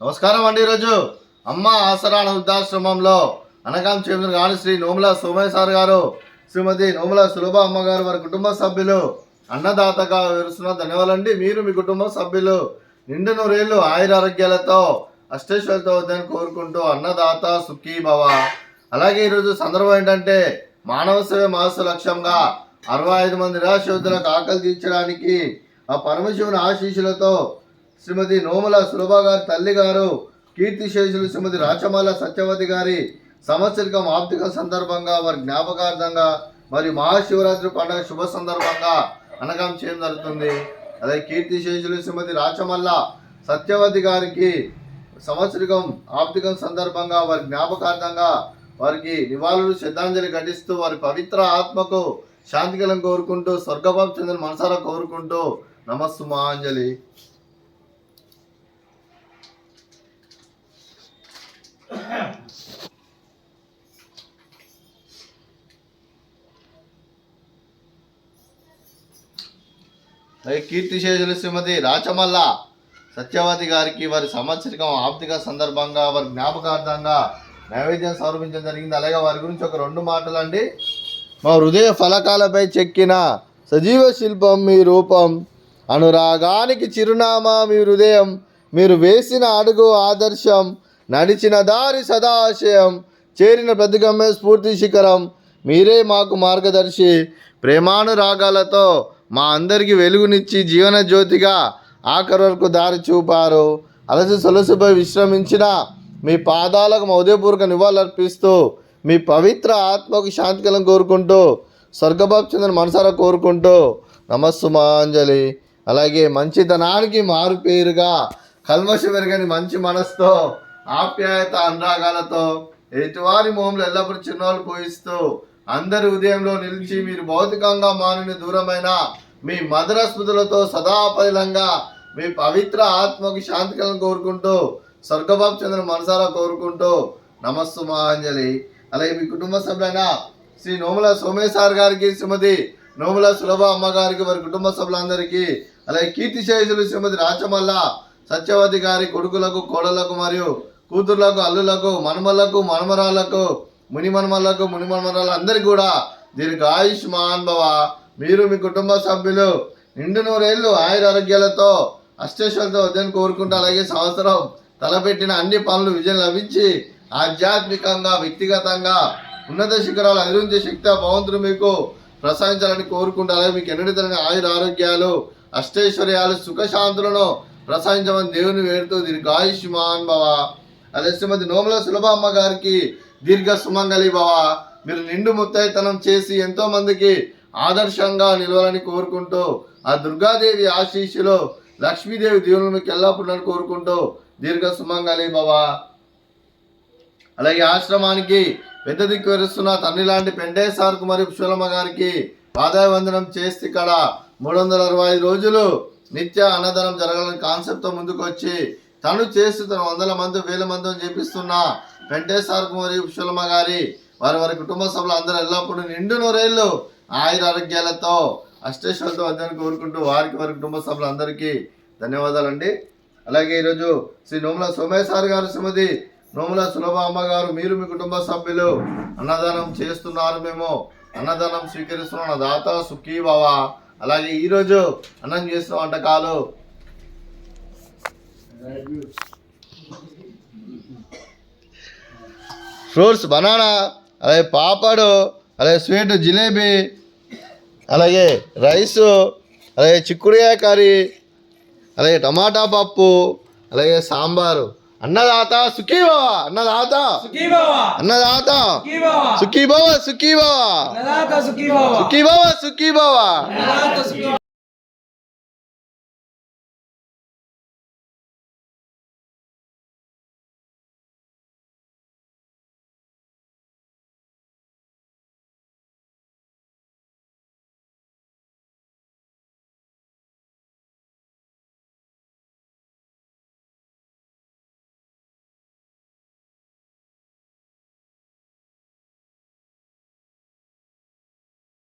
నమస్కారం అండి. ఈరోజు అమ్మ ఆసరా వృద్ధాశ్రమంలో అనగాం చెందిన గాని శ్రీ నోముల సోమయ్య సార్ గారు, శ్రీమతి నోముల సులభ అమ్మగారు, వారి కుటుంబ సభ్యులు అన్నదాతగా వివరిస్తున్న ధన్యవాదాలండి. మీరు మీ కుటుంబ సభ్యులు నిండు నూరేళ్లు ఆయుర ఆరోగ్యాలతో అష్టైశ్వర్యాలతో వద్దని కోరుకుంటూ అన్నదాత సుఖీ భవ. అలాగే ఈరోజు సందర్భం ఏంటంటే మానవ సేవ మహస్సు లక్ష్యంగా 65 మంది నిరాశ్రయులకు ఆకలి తీర్చడానికి ఆ పరమశివుని ఆశీస్సులతో శ్రీమతి నోముల సులభ గారి తల్లి గారు కీర్తిశేషులు శ్రీమతి రాచమల్ల సత్యవతి గారి సంవత్సరికం ఆప్తిక సందర్భంగా వారి జ్ఞాపకార్థంగా మరియు మహాశివరాత్రి పండుగ శుభ సందర్భంగా అనగం చేయడం జరుగుతుంది. అదే కీర్తిశేషులు శ్రీమతి రాచమల్ల సత్యవతి గారికి సంవత్సరికం ఆప్తికం సందర్భంగా వారి జ్ఞాపకార్థంగా వారికి నివాళులు శ్రద్ధాంజలి ఘటిస్తూ వారి పవిత్ర ఆత్మకు శాంతికలం కోరుకుంటూ స్వర్గభావం చెందిన మనసారా కోరుకుంటూ నమస్సుమాంజలి. కీర్తిశేషులు శ్రీమతి రాచమల్ల సత్యవతి గారికి వారి సంవత్సరికం ఆప్తిక సందర్భంగా వారి జ్ఞాపకార్థంగా నైవేద్యం సమర్పించడం జరిగింది. అలాగే వారి గురించి ఒక 2 మాటలు అండి. మా హృదయ ఫలకాలపై చెక్కిన సజీవ శిల్పం మీ రూపం, అనురాగానికి చిరునామా మీ హృదయం, మీరు వేసిన అడుగు ఆదర్శం, నడిచిన దారి సదాశయం, చేరిన ప్రతిగమ్య స్ఫూర్తి శిఖరం, మీరే మాకు మార్గదర్శి. ప్రేమానురాగాలతో మా అందరికీ వెలుగునిచ్చి జీవన జ్యోతిగా ఆఖరి వరకు దారి చూపారు. అలసి సొలసిపై విశ్రమించిన మీ పాదాలకు మా ఉదయపూర్వక నివాళులర్పిస్తూ మీ పవిత్ర ఆత్మకు శాంతికలం కోరుకుంటూ స్వర్గభావం చెందిన మనసారా కోరుకుంటూ నమస్సుమాంజలి. అలాగే మంచితనానికి మారు పేరుగా కల్మషం పెరగని మంచి మనసుతో ఆప్యాయత అనురాగాలతో ఎటువారి మోహంలో ఎల్లప్పుడూ చిరునవ్వులు పోయిస్తూ అందరి ఉదయంలో నిలిచి మీరు భౌతికంగా మానుని దూరమైన మీ మధుర స్మృతులతో సదాపరిలంగా మీ పవిత్ర ఆత్మకు శాంతికలను కోరుకుంటూ స్వర్గభావం చెందిన మనసారా కోరుకుంటూ నమస్సుమాంజలి. అలాగే మీ కుటుంబ సభ్యులైన శ్రీ నోముల సోమయ్య సార్ గారికి, శ్రీమతి నోముల సులభ అమ్మగారికి, వారి కుటుంబ సభ్యులందరికీ, అలాగే కీర్తిశేషులు శ్రీమతి రాచమల్ల సత్యవతి గారి కొడుకులకు, కోడళ్లకు మరియు కూతుర్లకు, అల్లులకు, మనమలకు, మనమరాలకు, ముని మనమలకు, ముని మనమరాలు అందరికీ కూడా దీనికి ఆయుష్మాన్ భవ. మీరు మీ కుటుంబ సభ్యులు నిండు నూరేళ్లు ఆయుర ఆరోగ్యాలతో అష్టైశ్వర్యాలతో వద్దని కోరుకుంటూ, అలాగే సంవత్సరం తలపెట్టిన అన్ని పనులు విజయం లభించి ఆధ్యాత్మికంగా వ్యక్తిగతంగా ఉన్నత శిఖరాలు అధిరోహించే శక్తి భగవంతుడు మీకు ప్రసాదించాలని కోరుకుంటూ, అలాగే మీకు ఎన్నటి తరగని ఆయుర ఆరోగ్యాలు అష్టైశ్వర్యాలు సుఖశాంతులను ప్రసాదించమని దేవుని వేడుతూ దీనికి ఆయుష్మాన్ భవ. అలాగే శ్రీమతి నోముల సులభ అమ్మ గారికి దీర్ఘ సుమంగళి భవ. మీరు నిండు ముత్తైతనం చేసి ఎంతో మందికి ఆదర్శంగా నిలవాలని కోరుకుంటూ ఆ దుర్గాదేవి ఆశీస్సులు లక్ష్మీదేవి దేవుని మీకు ఎల్లప్పుడూ కోరుకుంటూ దీర్ఘ సుమంగళి భవ. అలాగే ఆశ్రమానికి పెద్ద దిక్కు విరుస్తున్న తండ్రి లాంటి పెంటయ్య సార్కు మరియు పుష్పలమ్మ గారికి పాదాయ వందనం చేస్తే ఇక్కడ 365 రోజులు నిత్య అన్నదానం జరగాలని కాన్సెప్ట్తో ముందుకు వచ్చి తను చేస్తూ తన 100 మంది 1000 మందిని చేపిస్తున్న పెంటయ్య సార్కు మరియు పుష్పలమ్మ గారి వారి కుటుంబ సభ్యులు అందరూ ఎల్లప్పుడూ నిండు నూరేళ్లు ఆయుర ఆరోగ్యాలతో అష్టైశ్వర్యాలతో వద్దని కోరుకుంటూ వారి కుటుంబ సభ్యులందరికీ ధన్యవాదాలండి. అలాగే ఈరోజు శ్రీ నోముల సోమయ్య సార్ గారు, శ్రీమతి నోముల సులభ అమ్మగారు, మీరు మీ కుటుంబ సభ్యులు అన్నదానం చేస్తున్నారు. మేము అన్నదానం స్వీకరిస్తున్నాం. దాత సుఖీ భవ. అలాగే ఈరోజు అన్నం చేసిన వంటకాలు ఫ్రూట్స్ బనానా, అలాగే పాపడు, అలాగే స్వీట్ జిలేబీ, అలాగే రైసు, అలాగే చిక్కుడుకాయ కర్రీ, అలాగే టమాటా పప్పు, అలాగే సాంబారు. అన్నదాత సుఖీ భవ. అన్నదాత అన్నదాత సుఖీ భవ. సుఖీ భవ. సుఖీ భవ. సుఖీ భవ.